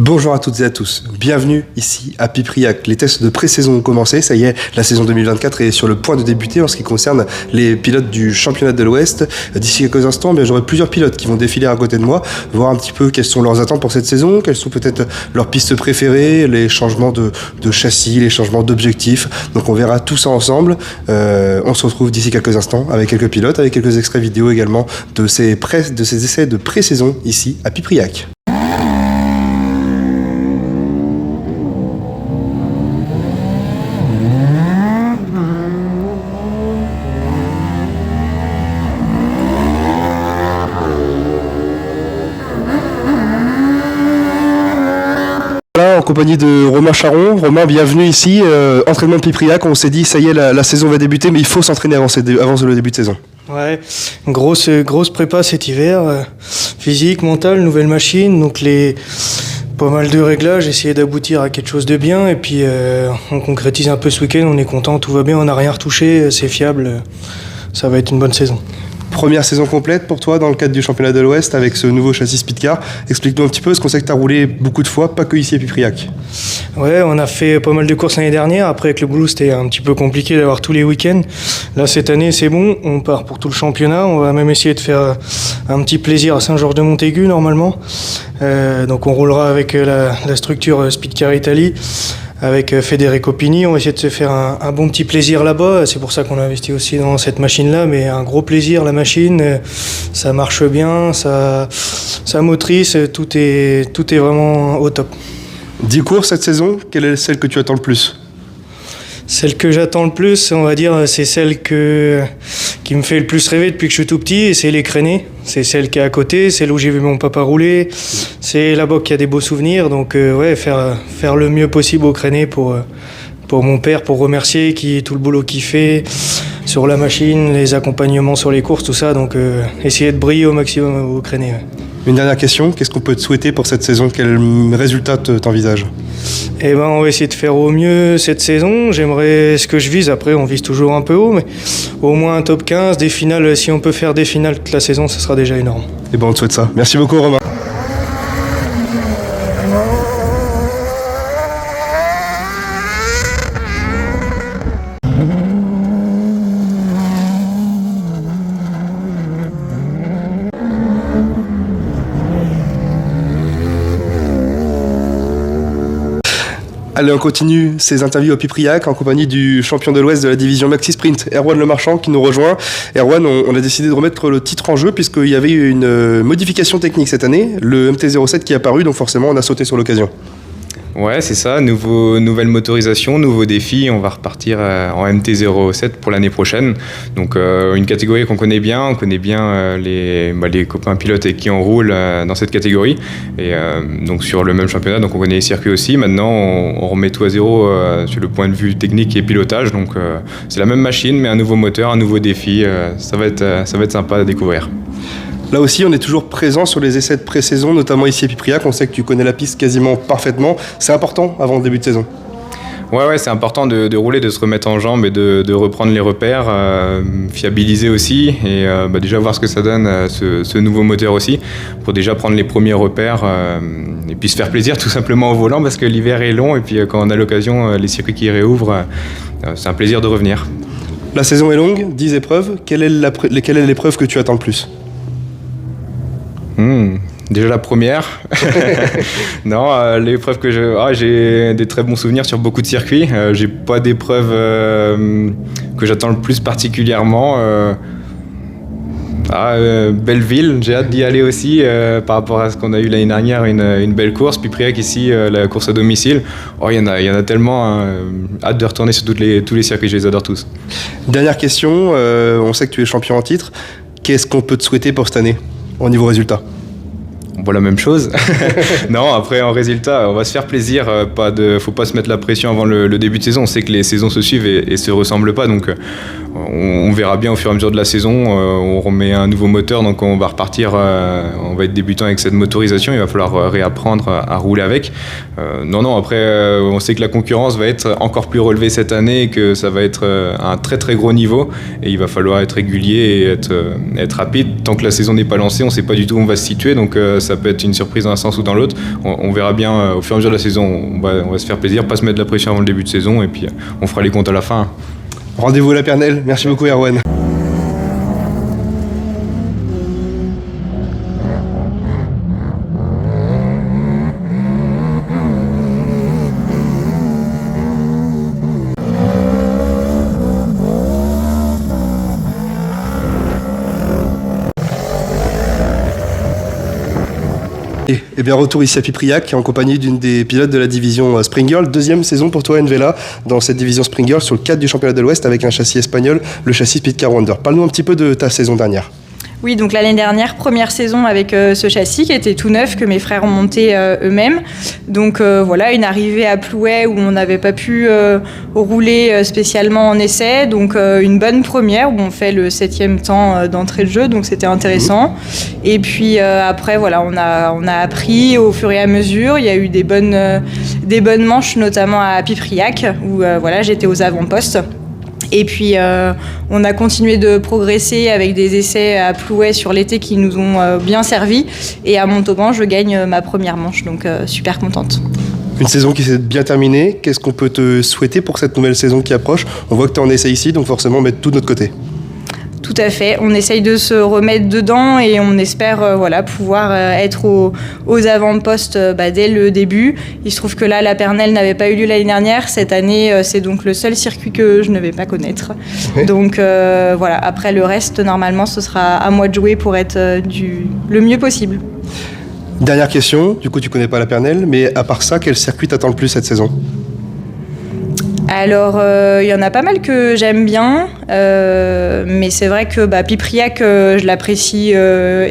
Bonjour à toutes et à tous, bienvenue ici à Pipriac. Les tests de pré-saison ont commencé, ça y est, la saison 2024 est sur le point de débuter en ce qui concerne les pilotes du championnat de l'Ouest. D'ici quelques instants, j'aurai plusieurs pilotes qui vont défiler à côté de moi, voir un petit peu quelles sont leurs attentes pour cette saison, quelles sont peut-être leurs pistes préférées, les changements de châssis, les changements d'objectifs. Donc on verra tout ça ensemble. On se retrouve d'ici quelques instants avec quelques pilotes, avec quelques extraits vidéo également de ces essais de pré-saison ici à Pipriac. En compagnie de Romain Charon. Romain, bienvenue ici, entraînement de Pipriac. On s'est dit, ça y est, la saison va débuter, mais il faut s'entraîner avant le début de saison. Ouais, grosse prépa cet hiver, physique, mentale, nouvelle machine, donc pas mal de réglages, essayer d'aboutir à quelque chose de bien, et puis on concrétise un peu ce week-end, on est content, tout va bien, on n'a rien retouché, c'est fiable, ça va être une bonne saison. Première saison complète pour toi dans le cadre du championnat de l'Ouest avec ce nouveau châssis Speedcar. Explique-nous un petit peu, parce qu'on sait que tu as roulé beaucoup de fois, pas que ici à Pipriac. Ouais, on a fait pas mal de courses l'année dernière. Après, avec le boulot, c'était un petit peu compliqué d'avoir tous les week-ends. Là, cette année, c'est bon. On part pour tout le championnat. On va même essayer de faire un petit plaisir à Saint-Georges-de-Montaigu, normalement. Donc, on roulera avec la structure Speedcar Italie. Avec Federico Pini, on va essayer de se faire un bon petit plaisir là-bas. C'est pour ça qu'on a investi aussi dans cette machine-là, mais un gros plaisir, la machine. Ça marche bien, ça motrice, tout est vraiment au top. 10 courses cette saison, quelle est celle que tu attends le plus ? Celle que j'attends le plus, on va dire, c'est celle qui me fait le plus rêver depuis que je suis tout petit, et c'est les Crénés. C'est celle qui est à côté, c'est là où j'ai vu mon papa rouler. C'est là-bas qu'il y a des beaux souvenirs, donc faire le mieux possible aux Crénés pour mon père, pour remercier tout le boulot qu'il fait sur la machine, les accompagnements sur les courses, tout ça. Donc essayer de briller au maximum aux Crénés. Ouais. Une dernière question, qu'est-ce qu'on peut te souhaiter pour cette saison ? Quel résultat t'envisages ? On va essayer de faire au mieux cette saison. J'aimerais ce que je vise. Après, on vise toujours un peu haut, mais au moins un top 15, des finales. Si on peut faire des finales toute la saison, ça sera déjà énorme. On te souhaite ça. Merci beaucoup, Romain. Allez, on continue ces interviews au Pipriac en compagnie du champion de l'Ouest de la division Maxi Sprint, Erwan Lemarchand, qui nous rejoint. Erwan, on a décidé de remettre le titre en jeu puisqu'il y avait eu une modification technique cette année, le MT-07 qui est apparu, donc forcément on a sauté sur l'occasion. Ouais, c'est ça, nouvelle motorisation, nouveau défi, on va repartir en MT-07 pour l'année prochaine. Donc une catégorie qu'on connaît bien, les copains pilotes avec qui on roule dans cette catégorie. Et donc sur le même championnat, donc on connaît les circuits aussi. Maintenant, on remet tout à zéro sur le point de vue technique et pilotage. Donc c'est la même machine, mais un nouveau moteur, un nouveau défi. Ça va être sympa à découvrir. Là aussi, on est toujours présent sur les essais de pré-saison, notamment ici à Pipriac. On sait que tu connais la piste quasiment parfaitement. C'est important avant le début de saison. Ouais, c'est important de rouler, de se remettre en jambes et de reprendre les repères, fiabiliser aussi et déjà voir ce que ça donne, ce nouveau moteur aussi, pour déjà prendre les premiers repères et puis se faire plaisir tout simplement au volant parce que l'hiver est long et puis quand on a l'occasion, les circuits qui réouvrent, c'est un plaisir de revenir. La saison est longue, 10 épreuves. Quelle est l'épreuve que tu attends le plus ? Déjà la première. Non, l'épreuve que j'ai des très bons souvenirs sur beaucoup de circuits. J'ai pas d'épreuve que j'attends le plus particulièrement. Belleville, j'ai hâte d'y aller aussi par rapport à ce qu'on a eu l'année dernière, une belle course. Pipriac ici, la course à domicile. Il y en a tellement. Hâte de retourner sur tous les circuits, je les adore tous. Dernière question, on sait que tu es champion en titre. Qu'est-ce qu'on peut te souhaiter pour cette année au niveau résultat ? On voit la même chose. Non, après en résultat, on va se faire plaisir. Faut pas se mettre la pression avant le début de saison. On sait que les saisons se suivent et se ressemblent pas. Donc on verra bien au fur et à mesure de la saison. On remet un nouveau moteur, donc on va repartir, on va être débutant avec cette motorisation, il va falloir réapprendre à rouler avec. Non, après, on sait que la concurrence va être encore plus relevée cette année et que ça va être un très très gros niveau et il va falloir être régulier et être rapide. Tant que la saison n'est pas lancée, on ne sait pas du tout où on va se situer, donc ça peut être une surprise dans un sens ou dans l'autre. On verra bien au fur et à mesure de la saison, on va se faire plaisir, pas se mettre de la pression avant le début de saison et puis on fera les comptes à la fin. Rendez-vous à la Pernelle. Merci beaucoup Erwan. Et bien retour ici à Pipriac en compagnie d'une des pilotes de la division Spring Girl. Deuxième saison pour toi Envela dans cette division Spring Girl sur le cadre du championnat de l'Ouest avec un châssis espagnol, le châssis Speedcar Wonder. Parle-nous un petit peu de ta saison dernière. Oui, donc l'année dernière, première saison avec ce châssis qui était tout neuf, que mes frères ont monté eux-mêmes. Donc voilà, une arrivée à Plouay où on n'avait pas pu rouler spécialement en essai. Donc une bonne première où on fait le 7e temps d'entrée de jeu, donc c'était intéressant. Et puis après, voilà, on a appris au fur et à mesure. Il y a eu des bonnes manches, notamment à Pipriac, où voilà, j'étais aux avant-postes. Et puis on a continué de progresser avec des essais à Plouay sur l'été qui nous ont bien servi. Et à Montauban, je gagne ma première manche, donc super contente. Une saison qui s'est bien terminée. Qu'est-ce qu'on peut te souhaiter pour cette nouvelle saison qui approche ? On voit que tu es en essai ici, donc forcément mettre tout de notre côté. Tout à fait, on essaye de se remettre dedans et on espère pouvoir être aux avant-postes dès le début. Il se trouve que là, la Pernelle n'avait pas eu lieu l'année dernière. Cette année, c'est donc le seul circuit que je ne vais pas connaître. Oui. Donc après le reste, normalement, ce sera à moi de jouer pour être le mieux possible. Dernière question, du coup tu connais pas la Pernelle, mais à part ça, quel circuit t'attend le plus cette saison ? Alors, il y en a pas mal que j'aime bien, mais c'est vrai que Pipriac, je l'apprécie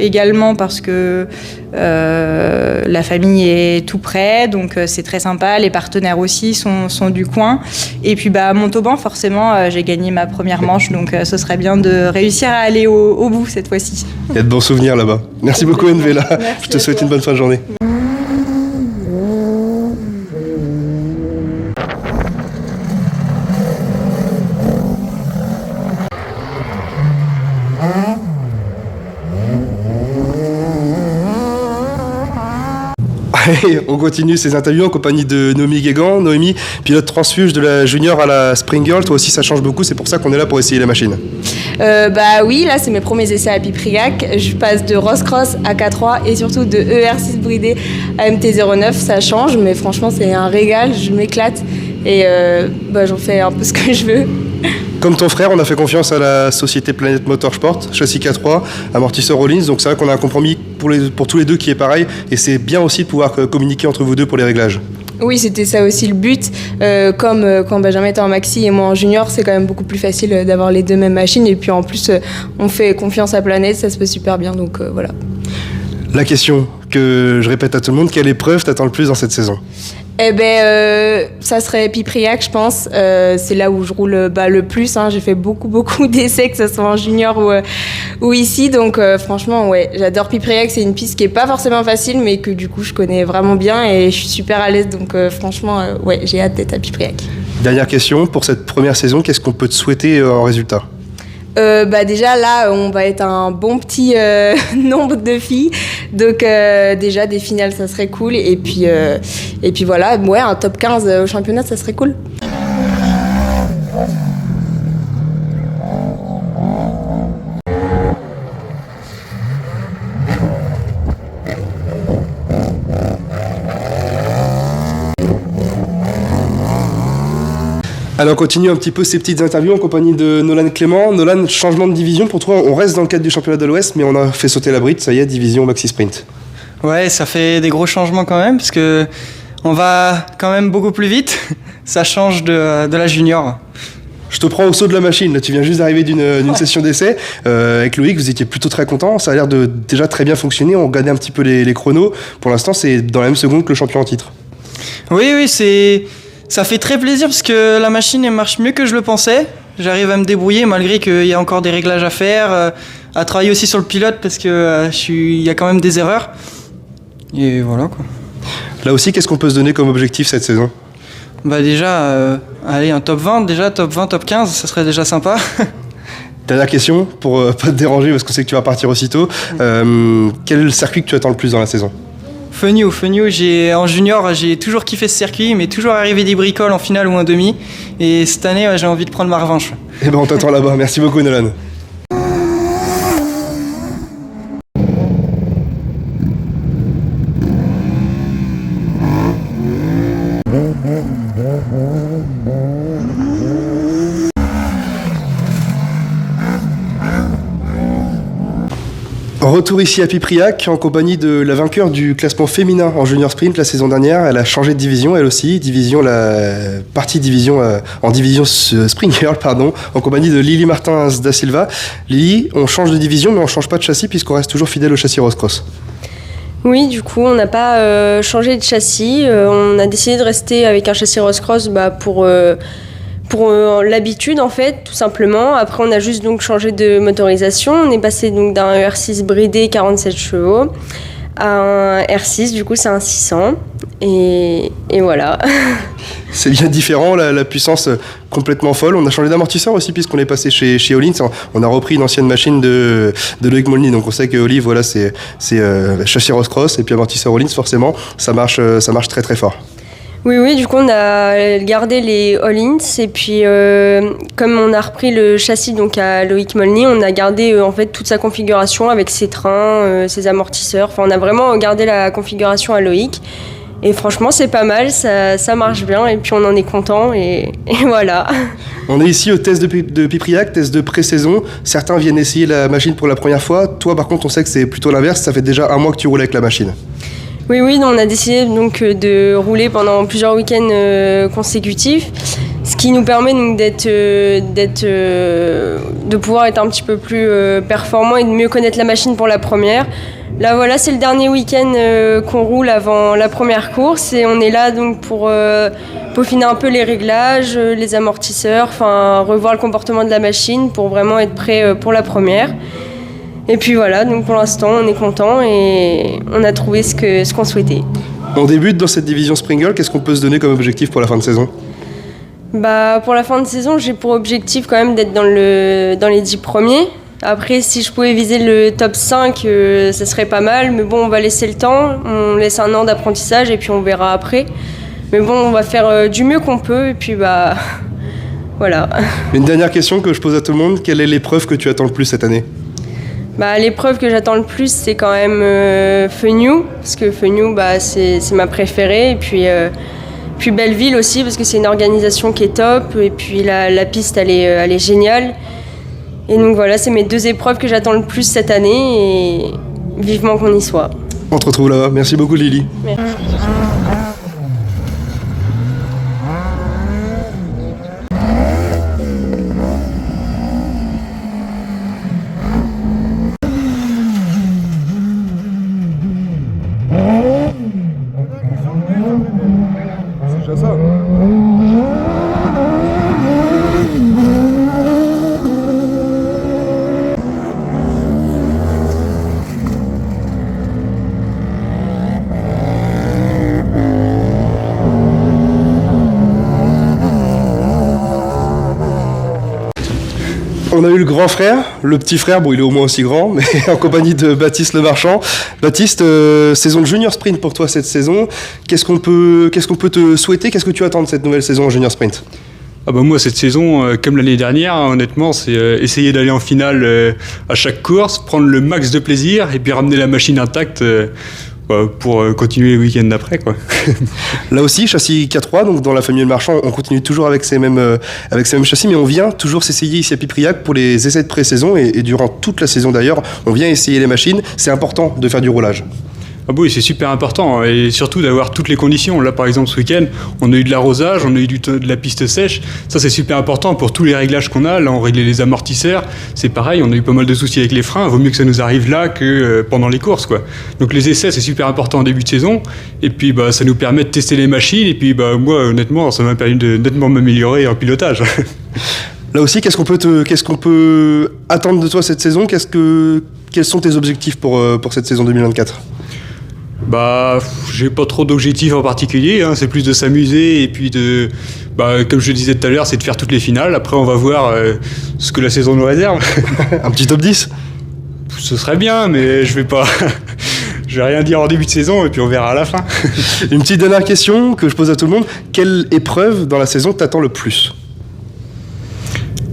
également parce que la famille est tout près, donc c'est très sympa. Les partenaires aussi sont du coin. Et puis à Montauban, forcément, j'ai gagné ma première manche, donc ce serait bien de réussir à aller au bout cette fois-ci. Il y a de bons souvenirs là-bas. Merci beaucoup Envela. Je te souhaite une bonne fin de journée. Et on continue ces interviews en compagnie de Noémie Guégan. Noémie, pilote transfuge de la junior à la Spring Girl. Toi aussi, ça change beaucoup. C'est pour ça qu'on est là pour essayer la machine. Oui, là, c'est mes premiers essais à Pipriac. Je passe de Ross Cross à K3 et surtout de ER6 bridé à MT-09. Ça change, mais franchement, c'est un régal. Je m'éclate et j'en fais un peu ce que je veux. Comme ton frère, on a fait confiance à la société Planète Motorsport, châssis K3, amortisseur Rollins, donc c'est vrai qu'on a un compromis pour tous les deux qui est pareil, et c'est bien aussi de pouvoir communiquer entre vous deux pour les réglages. Oui, c'était ça aussi le but. Comme quand Benjamin était en maxi et moi en junior, c'est quand même beaucoup plus facile d'avoir les deux mêmes machines, et puis en plus, on fait confiance à Planète, ça se passe super bien, donc voilà. La question que je répète à tout le monde, quelle épreuve t'attend le plus dans cette saison ? Ça serait Pipriac, je pense. C'est là où je roule le plus. J'ai fait beaucoup d'essais, que ce soit en junior ou ici. Donc franchement, ouais, j'adore Pipriac. C'est une piste qui est pas forcément facile, mais que du coup, je connais vraiment bien et je suis super à l'aise. Donc franchement, ouais, j'ai hâte d'être à Pipriac. Dernière question, pour cette première saison, qu'est-ce qu'on peut te souhaiter en résultat ? Déjà là on va être un bon petit nombre de filles, donc déjà des finales ça serait cool et puis voilà, ouais, un top 15 au championnat ça serait cool. Alors on continue un petit peu ces petites interviews en compagnie de Nolan Clément. Nolan, changement de division pour toi, on reste dans le cadre du championnat de l'Ouest, mais on a fait sauter la bride, ça y est, division maxi sprint. Ouais, ça fait des gros changements quand même, parce que on va quand même beaucoup plus vite, ça change de la junior. Je te prends au saut de la machine, là tu viens juste d'arriver d'une session d'essai. Avec Loïc, vous étiez plutôt très content, ça a l'air de déjà très bien fonctionner, on regardait un petit peu les chronos. Pour l'instant, c'est dans la même seconde que le champion en titre. Oui, ça fait très plaisir parce que la machine elle marche mieux que je le pensais. J'arrive à me débrouiller malgré qu'il y a encore des réglages à faire, à travailler aussi sur le pilote parce que il y a quand même des erreurs. Et voilà quoi. Là aussi, qu'est-ce qu'on peut se donner comme objectif cette saison ? Bah déjà, allez, un top 20, top 20, top 15, ça serait déjà sympa. Dernière question, pour pas te déranger parce qu'on sait que tu vas partir aussitôt. Quel est le circuit que tu attends le plus dans la saison ? Funny, en junior, j'ai toujours kiffé ce circuit, mais toujours arrivé des bricoles en finale ou en demi. Et cette année, j'ai envie de prendre ma revanche. Eh ben on t'attend là-bas. Merci beaucoup Nolan. Retour ici à Pipriac en compagnie de la vainqueur du classement féminin en junior sprint la saison dernière. Elle a changé de division, elle aussi, en division Spring Girl, en compagnie de Lily Martins da Silva. Lily, on change de division mais on change pas de châssis puisqu'on reste toujours fidèle au châssis Rose Cross. Oui, du coup, on n'a pas changé de châssis. On a décidé de rester avec un châssis Rose Cross pour l'habitude en fait, tout simplement. Après, on a juste donc changé de motorisation. On est passé donc d'un R6 bridé 47 chevaux à un R6, du coup c'est un 600. Et voilà. C'est bien différent, la puissance complètement folle. On a changé d'amortisseur aussi puisqu'on est passé chez Öhlins. On a repris une ancienne machine de Loïc Molny. Donc on sait que Olive, voilà, c'est châssis Rose Cross et puis amortisseur Öhlins, forcément, ça marche très très fort. Oui, du coup on a gardé les All-ins et puis comme on a repris le châssis donc à Loïc Molny, on a gardé en fait toute sa configuration avec ses trains, ses amortisseurs. Enfin, on a vraiment gardé la configuration à Loïc et franchement c'est pas mal, ça marche bien et puis on en est content et voilà. On est ici au test de Pipriac, test de pré-saison. Certains viennent essayer la machine pour la première fois. Toi par contre on sait que c'est plutôt l'inverse, ça fait déjà un mois que tu roules avec la machine. Oui, on a décidé donc de rouler pendant plusieurs week-ends consécutifs, ce qui nous permet donc de pouvoir être un petit peu plus performant et de mieux connaître la machine pour la première. Là voilà, c'est le dernier week-end qu'on roule avant la première course et on est là donc pour peaufiner un peu les réglages, les amortisseurs, enfin revoir le comportement de la machine pour vraiment être prêt pour la première. Et puis voilà, donc pour l'instant, on est content et on a trouvé ce qu'on souhaitait. On débute dans cette division Spring Girl, qu'est-ce qu'on peut se donner comme objectif pour la fin de saison ? Pour la fin de saison, j'ai pour objectif quand même d'être dans les 10 premiers. Après, si je pouvais viser le top 5, ça serait pas mal. Mais bon, on va laisser le temps, on laisse un an d'apprentissage et puis on verra après. Mais bon, on va faire du mieux qu'on peut et puis voilà. Une dernière question que je pose à tout le monde, quelle est l'épreuve que tu attends le plus cette année ? L'épreuve que j'attends le plus, c'est quand même Fenouil, parce que Fenouil, c'est ma préférée. Et puis Belleville aussi, parce que c'est une organisation qui est top. Et puis la piste, elle est géniale. Et donc voilà, c'est mes deux épreuves que j'attends le plus cette année. Et vivement qu'on y soit. On te retrouve là-bas. Merci beaucoup, Lily. Merci. On a eu le grand frère, le petit frère, bon il est au moins aussi grand, mais en compagnie de Baptiste Lemarchand. Baptiste, saison de junior sprint pour toi cette saison. Qu'est-ce qu'on peut te souhaiter ? Qu'est-ce que tu attends de cette nouvelle saison en junior sprint ? Moi cette saison, comme l'année dernière, honnêtement, c'est essayer d'aller en finale à chaque course, prendre le max de plaisir et puis ramener la machine intacte pour continuer le week-end d'après, quoi. Là aussi, châssis 4.3, donc dans la famille Lemarchand, on continue toujours avec ces mêmes châssis, mais on vient toujours s'essayer ici à Pipriac pour les essais de pré-saison et durant toute la saison d'ailleurs, on vient essayer les machines. C'est important de faire du roulage. Oui, c'est super important et surtout d'avoir toutes les conditions. Là, par exemple, ce week-end, on a eu de l'arrosage, on a eu de la piste sèche. Ça, c'est super important pour tous les réglages qu'on a. Là, on réglait les amortisseurs. C'est pareil, on a eu pas mal de soucis avec les freins. Vaut mieux que ça nous arrive là que pendant les courses, quoi. Donc, les essais, c'est super important en début de saison. Et puis, ça nous permet de tester les machines. Et puis, moi, honnêtement, ça m'a permis de nettement m'améliorer en pilotage. Là aussi, qu'est-ce qu'on peut attendre de toi cette saison? Quels sont tes objectifs pour cette saison 2024? Bah, j'ai pas trop d'objectifs en particulier, hein. C'est plus de s'amuser et puis comme je le disais tout à l'heure, c'est de faire toutes les finales. Après, on va voir ce que la saison nous réserve. Un petit top 10? Ce serait bien, mais je vais pas. Je vais rien dire en début de saison et puis on verra à la fin. Une petite dernière question que je pose à tout le monde. Quelle épreuve dans la saison t'attend le plus?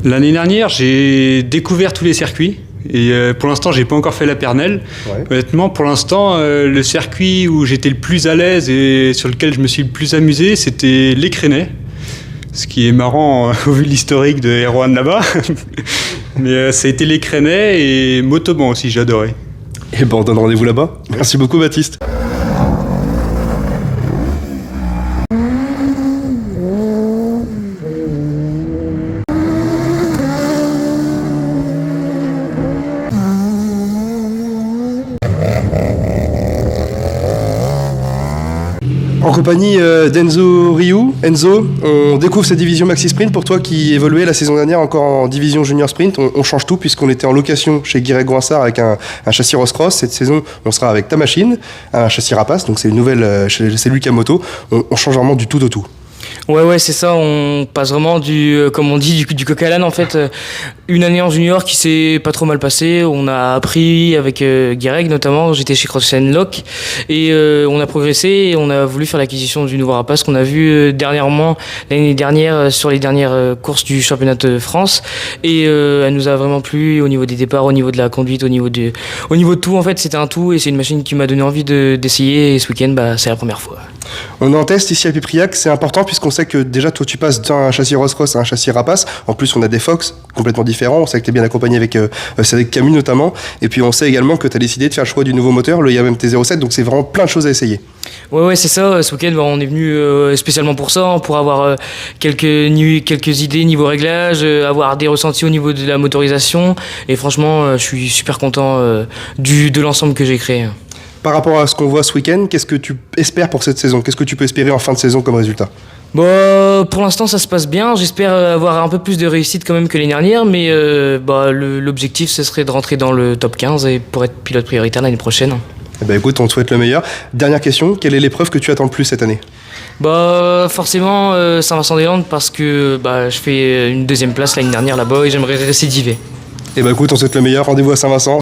L'année dernière, j'ai découvert tous les circuits. Et pour l'instant, j'ai pas encore fait la Pernelle. Ouais. Honnêtement, pour l'instant, le circuit où j'étais le plus à l'aise et sur lequel je me suis le plus amusé, c'était l'Écrenay. Ce qui est marrant au vu de l'historique de Erwan là-bas. Mais ça a été l'Écrenay et Motoban aussi, j'ai adoré. Et on donne rendez-vous là-bas. Merci beaucoup, Baptiste. En compagnie d'Enzo Rioux. Enzo, on découvre cette division Maxi Sprint. Pour toi qui évoluait la saison dernière encore en division Junior Sprint, on change tout puisqu'on était en location chez Guirec Goinsard avec un châssis Ross-Cross. Cette saison, on sera avec ta machine, un châssis Rapace, donc c'est une nouvelle, c'est lui qui a moto. On change vraiment du tout au tout. Ouais, c'est ça. On passe vraiment comme on dit, du coq à l'âne en fait. Une année en junior qui s'est pas trop mal passée. On a appris avec Guirec notamment. J'étais chez Cross-Chain Lock et on a progressé et on a voulu faire l'acquisition du nouveau Rapace qu'on a vu dernièrement l'année dernière sur les dernières courses du championnat de France. Et elle nous a vraiment plu au niveau des départs, au niveau de la conduite, au niveau de tout. En fait, c'était un tout et c'est une machine qui m'a donné envie d'essayer. Et ce week-end, c'est la première fois. On est en test ici à Pipriac, c'est important puisqu'on sait que déjà toi tu passes d'un châssis Ross-Cross à un châssis Rapace. En plus on a des Fox complètement différents, on sait que tu es bien accompagné avec Cédric Camus notamment. Et puis on sait également que tu as décidé de faire le choix du nouveau moteur, le YAMAM T07, donc c'est vraiment plein de choses à essayer. Ouais, c'est ça. Ce week-end, on est venu spécialement pour ça, pour avoir quelques idées niveau réglage, avoir des ressentis au niveau de la motorisation. Et franchement, je suis super content de l'ensemble que j'ai créé. Par rapport à ce qu'on voit ce week-end, qu'est-ce que tu espères pour cette saison? Qu'est-ce que tu peux espérer en fin de saison comme résultat? Pour l'instant, ça se passe bien. J'espère avoir un peu plus de réussite quand même que l'année dernière, mais l'objectif, ce serait de rentrer dans le top 15 et pour être pilote prioritaire l'année prochaine. Eh ben écoute, on te souhaite le meilleur. Dernière question, quelle est l'épreuve que tu attends le plus cette année? Forcément Saint-Vincent-des-Landes parce que je fais une deuxième place l'année dernière là-bas et j'aimerais récidiver. Eh ben écoute, on te souhaite le meilleur. Rendez-vous à Saint-Vincent.